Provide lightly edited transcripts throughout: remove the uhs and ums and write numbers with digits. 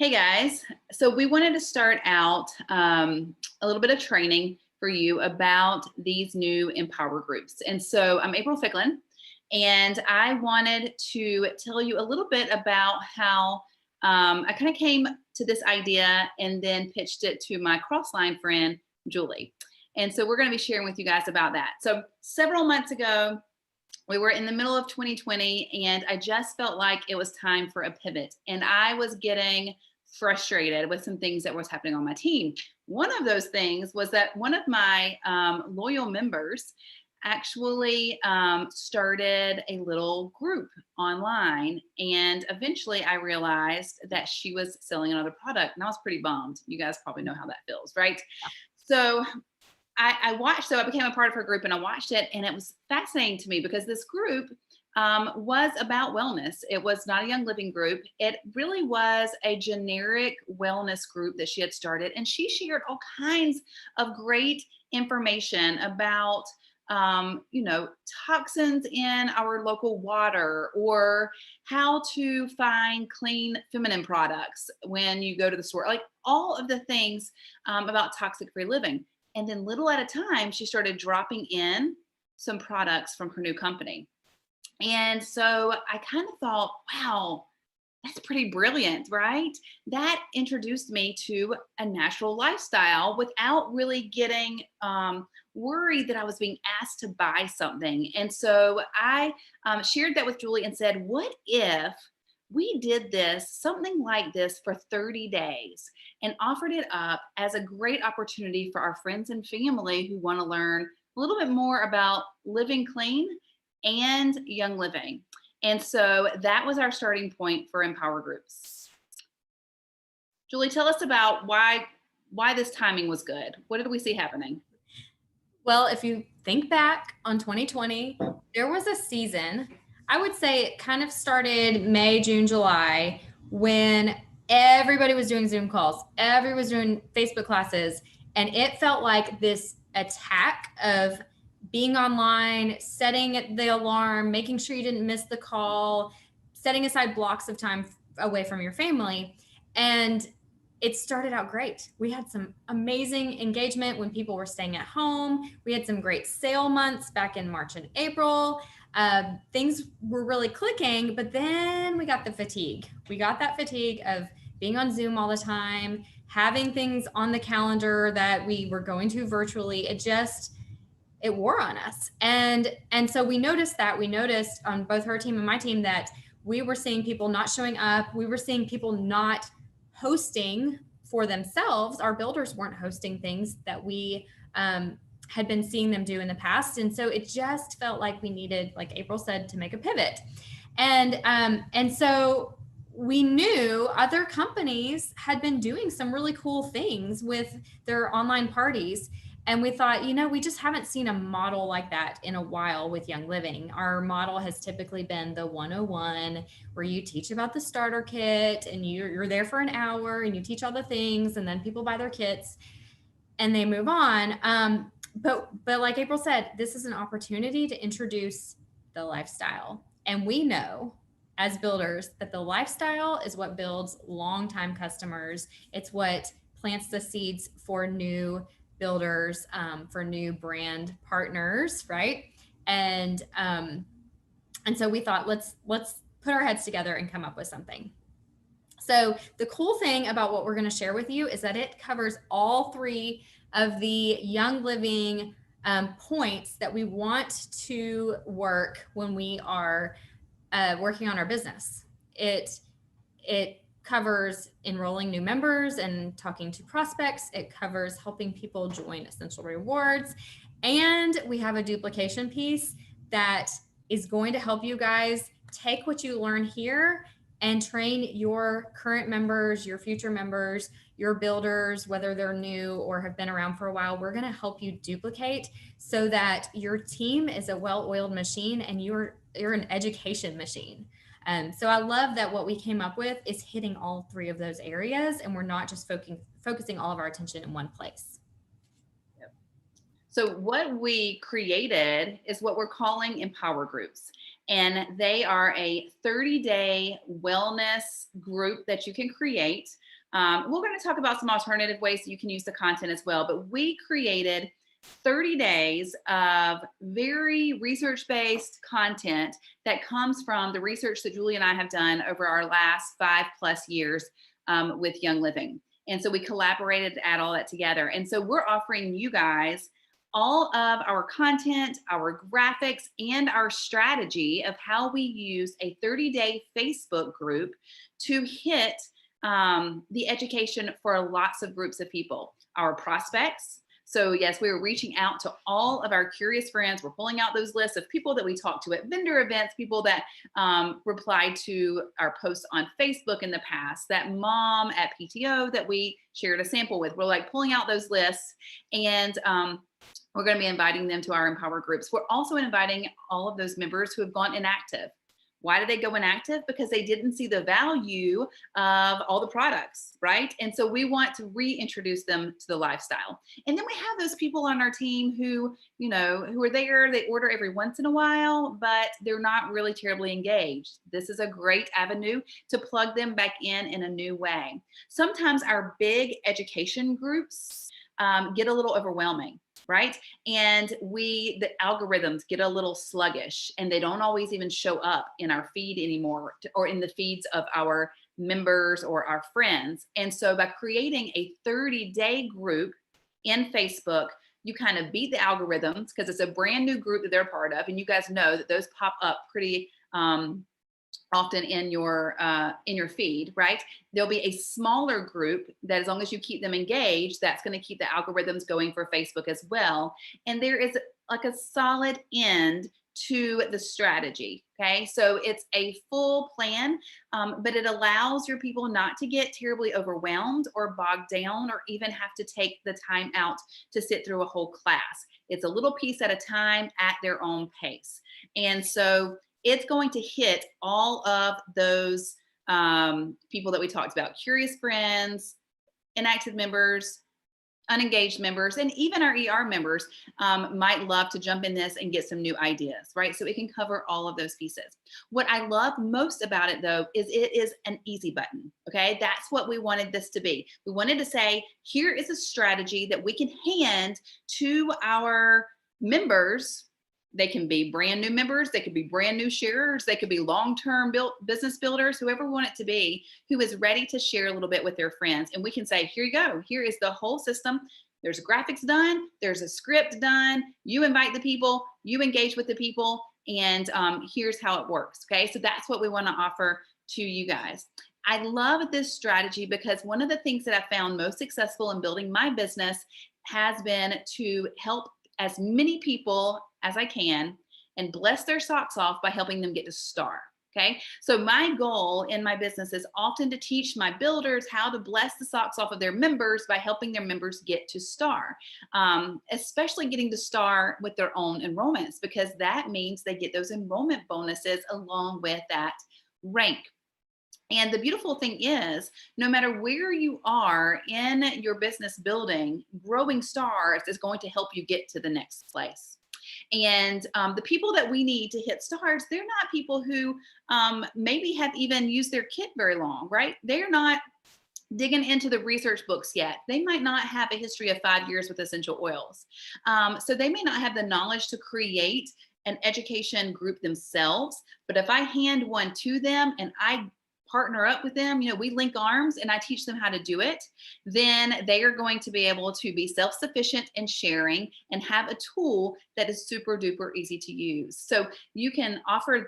Hey guys, so we wanted to start out a little bit of training for you about these new Empower groups. And so I'm April Ficklin, and I wanted to tell you a little bit about how I kind of came to this idea and then pitched it to my Crossline friend, Julie. And so we're going to be sharing with you guys about that. So several months ago, we were in the middle of 2020 and I just felt like it was time for a pivot. And I was getting frustrated with some things that was happening on my team. One of those things was that one of my loyal members actually started a little group online. And eventually I realized that she was selling another product and I was pretty bummed. You guys probably know how that feels, right? So I watched, so I became a part of her group and I watched it, and it was fascinating to me because this group was about wellness. It was not a Young Living group. It really was a generic wellness group that she had started, and she shared all kinds of great information about toxins in our local water, or how to find clean feminine products when you go to the store, like all of the things about toxic free living. And then little at a time, she started dropping in some products from her new company. And so I kind of thought, wow, that's pretty brilliant, right? That introduced me to a natural lifestyle without really getting worried that I was being asked to buy something. And so I shared that with Julie and said, what if we did this, something like this, for 30 days and offered it up as a great opportunity for our friends and family who want to learn a little bit more about living clean and Young Living? And so that was our starting point for Empower Groups. Julie, tell us about why this timing was good. What did we see happening? Well, if you think back on 2020, there was a season, I would say it kind of started May, June, July, when everybody was doing Zoom calls, everybody was doing Facebook classes, and it felt like this attack of being online, setting the alarm, making sure you didn't miss the call, setting aside blocks of time away from your family. And it started out great. We had some amazing engagement when people were staying at home. We had some great sale months back in March and April. Things were really clicking, but then we got the fatigue. We got that fatigue of being on Zoom all the time, having things on the calendar that we were going to virtually. It wore on us. And so we noticed on both her team and my team that we were seeing people not showing up. We were seeing people not hosting for themselves. Our builders weren't hosting things that we had been seeing them do in the past. And so it just felt like we needed, like April said, to make a pivot. And so we knew other companies had been doing some really cool things with their online parties. And we thought, we just haven't seen a model like that in a while with Young Living. Our model has typically been the 101, where you teach about the starter kit and you're there for an hour and you teach all the things, and then people buy their kits and they move on. But like April said, this is an opportunity to introduce the lifestyle. And we know as builders that the lifestyle is what builds longtime customers. It's what plants the seeds for new builders, for new brand partners, right? And so we thought, let's put our heads together and come up with something. So the cool thing about what we're going to share with you is that it covers all three of the Young Living points that we want to work when we are working on our business. It covers enrolling new members and talking to prospects. It covers helping people join Essential Rewards. And we have a duplication piece that is going to help you guys take what you learn here and train your current members, your future members, your builders, whether they're new or have been around for a while. We're going to help you duplicate so that your team is a well-oiled machine and you're an education machine. So I love that what we came up with is hitting all three of those areas, and we're not just focusing all of our attention in one place. Yep. So what we created is what we're calling Empower Groups. And they are a 30-day wellness group that you can create We're going to talk about some alternative ways that you can use the content as well, but we created 30 days of very research-based content that comes from the research that Julie and I have done over our last 5+ years with Young Living. And so we collaborated to add all that together. And so we're offering you guys all of our content, our graphics, and our strategy of how we use a 30-day Facebook group to hit the education for lots of groups of people. Our prospects. So yes, we were reaching out to all of our curious friends. We're pulling out those lists of people that we talked to at vendor events, people that replied to our posts on Facebook in the past, that mom at PTO that we shared a sample with. We're like pulling out those lists, and we're going to be inviting them to our Empower groups. We're also inviting all of those members who have gone inactive. Why did they go inactive? Because they didn't see the value of all the products, right? And so we want to reintroduce them to the lifestyle. And then we have those people on our team who, you know, who are there, they order every once in a while, but they're not really terribly engaged. This is a great avenue to plug them back in a new way. Sometimes our big education groups get a little overwhelming, right? And the algorithms get a little sluggish, and they don't always even show up in our feed anymore, or in the feeds of our members or our friends. And so by creating a 30-day group in Facebook, you kind of beat the algorithms, because it's a brand new group that they're part of. And you guys know that those pop up pretty often in your feed, right? There'll be a smaller group that, as long as you keep them engaged, that's going to keep the algorithms going for Facebook as well. And there is like a solid end to the strategy. Okay, so it's a full plan, but it allows your people not to get terribly overwhelmed or bogged down, or even have to take the time out to sit through a whole class. It's a little piece at a time at their own pace. And so it's going to hit all of those people that we talked about: curious friends, inactive members, unengaged members, and even our ER members might love to jump in this and get some new ideas, right? So it can cover all of those pieces. What I love most about it, though, is it is an easy button, okay? That's what we wanted this to be. We wanted to say, here is a strategy that we can hand to our members. They can be brand new members, they could be brand new sharers, they could be long-term business builders, whoever we want it to be, who is ready to share a little bit with their friends. And we can say, here you go, here is the whole system. There's graphics done, there's a script done, you invite the people, you engage with the people, and here's how it works, okay? So that's what we wanna offer to you guys. I love this strategy because one of the things that I found most successful in building my business has been to help as many people as I can and bless their socks off by helping them get to STAR. Okay, so my goal in my business is often to teach my builders how to bless the socks off of their members by helping their members get to STAR, especially getting to STAR with their own enrollments, because that means they get those enrollment bonuses along with that rank. And the beautiful thing is, no matter where you are in your business building, growing stars is going to help you get to the next place. And the people that we need to hit stars, they're not people who maybe have even used their kit very long, right? They're not digging into the research books yet. They might not have a history of 5 years with essential oils. So they may not have the knowledge to create an education group themselves. But if I hand one to them and I partner up with them, you know, we link arms and I teach them how to do it, then they are going to be able to be self-sufficient in sharing and have a tool that is super duper easy to use. So you can offer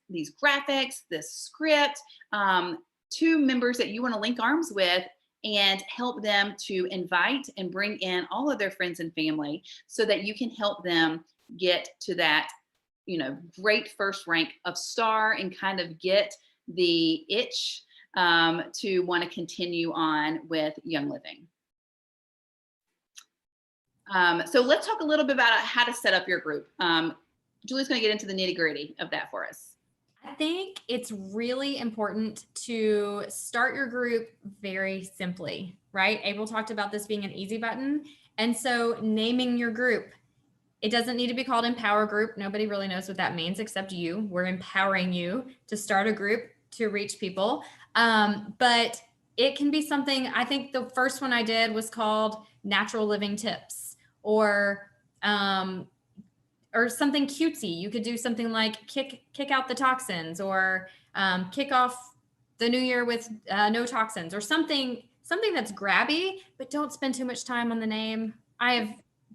these graphics, this script to members that you want to link arms with, and help them to invite and bring in all of their friends and family so that you can help them get to that, you know, great first rank of STAR and kind of get the itch to want to continue on with Young Living. So let's talk a little bit about how to set up your group. Julie's going to get into the nitty-gritty of that for us. I think it's really important to start your group very simply, right? April talked about this being an easy button. And so naming your group, it doesn't need to be called Empower Group. Nobody really knows what that means except you. We're empowering you to start a group to reach people. But it can be something, I think the first one I did was called Natural Living Tips, or something cutesy. You could do something like kick out the toxins, or kick off the new year with no toxins, or something that's grabby, but don't spend too much time on the name. I've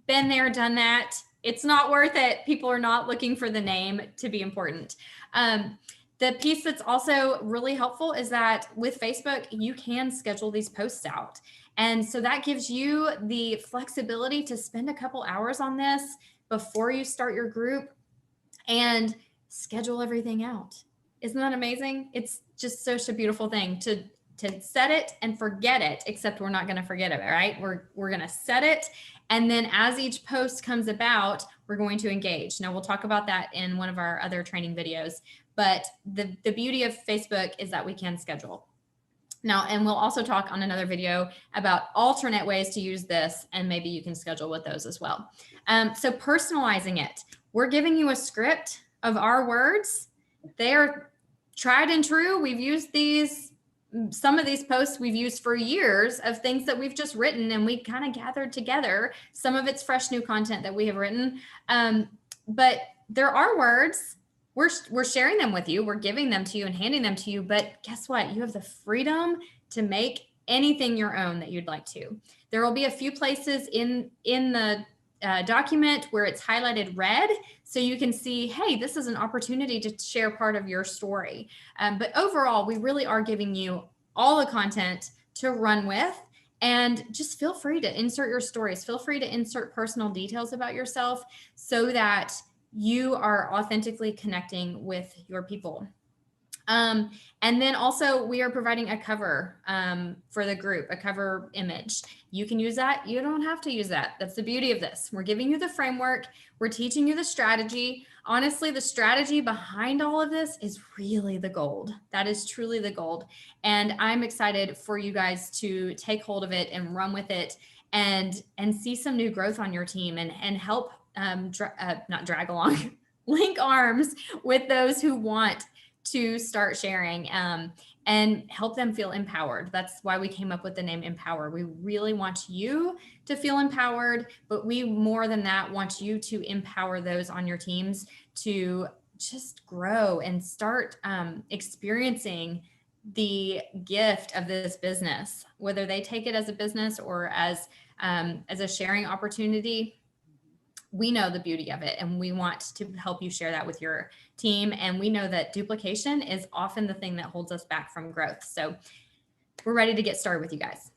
been there, done that. It's not worth it. People are not looking for the name to be important. The piece that's also really helpful is that with Facebook, you can schedule these posts out. And so that gives you the flexibility to spend a couple hours on this before you start your group and schedule everything out. Isn't that amazing? It's just such a beautiful thing to set it and forget it, except we're not going to forget it, right? We're going to set it. And then as each post comes about, we're going to engage. Now we'll talk about that in one of our other training videos, but the beauty of Facebook is that we can schedule. Now, and we'll also talk on another video about alternate ways to use this, and maybe you can schedule with those as well. So personalizing it, we're giving you a script of our words. They are tried and true. We've used these, some of these posts we've used for years of things that we've just written and we kind of gathered together. Some of it's fresh new content that we have written. But there are words. We're sharing them with you. We're giving them to you and handing them to you. But guess what? You have the freedom to make anything your own that you'd like to. There will be a few places in the document where it's highlighted red, so you can see, hey, this is an opportunity to share part of your story. But overall, we really are giving you all the content to run with, and just feel free to insert your stories. Feel free to insert personal details about yourself so that you are authentically connecting with your people. And then also we are providing a cover for the group, a cover image. You can use that. You don't have to use that. That's the beauty of this. We're giving you the framework. We're teaching you the strategy. Honestly, the strategy behind all of this is really the gold. That is truly the gold. And I'm excited for you guys to take hold of it and run with it and see some new growth on your team and help not drag along, link arms with those who want to start sharing and help them feel empowered. That's why we came up with the name Empower. We really want you to feel empowered, but we more than that want you to empower those on your teams to just grow and start experiencing the gift of this business, whether they take it as a business or as a sharing opportunity. We know the beauty of it, and we want to help you share that with your team. And we know that duplication is often the thing that holds us back from growth. So we're ready to get started with you guys.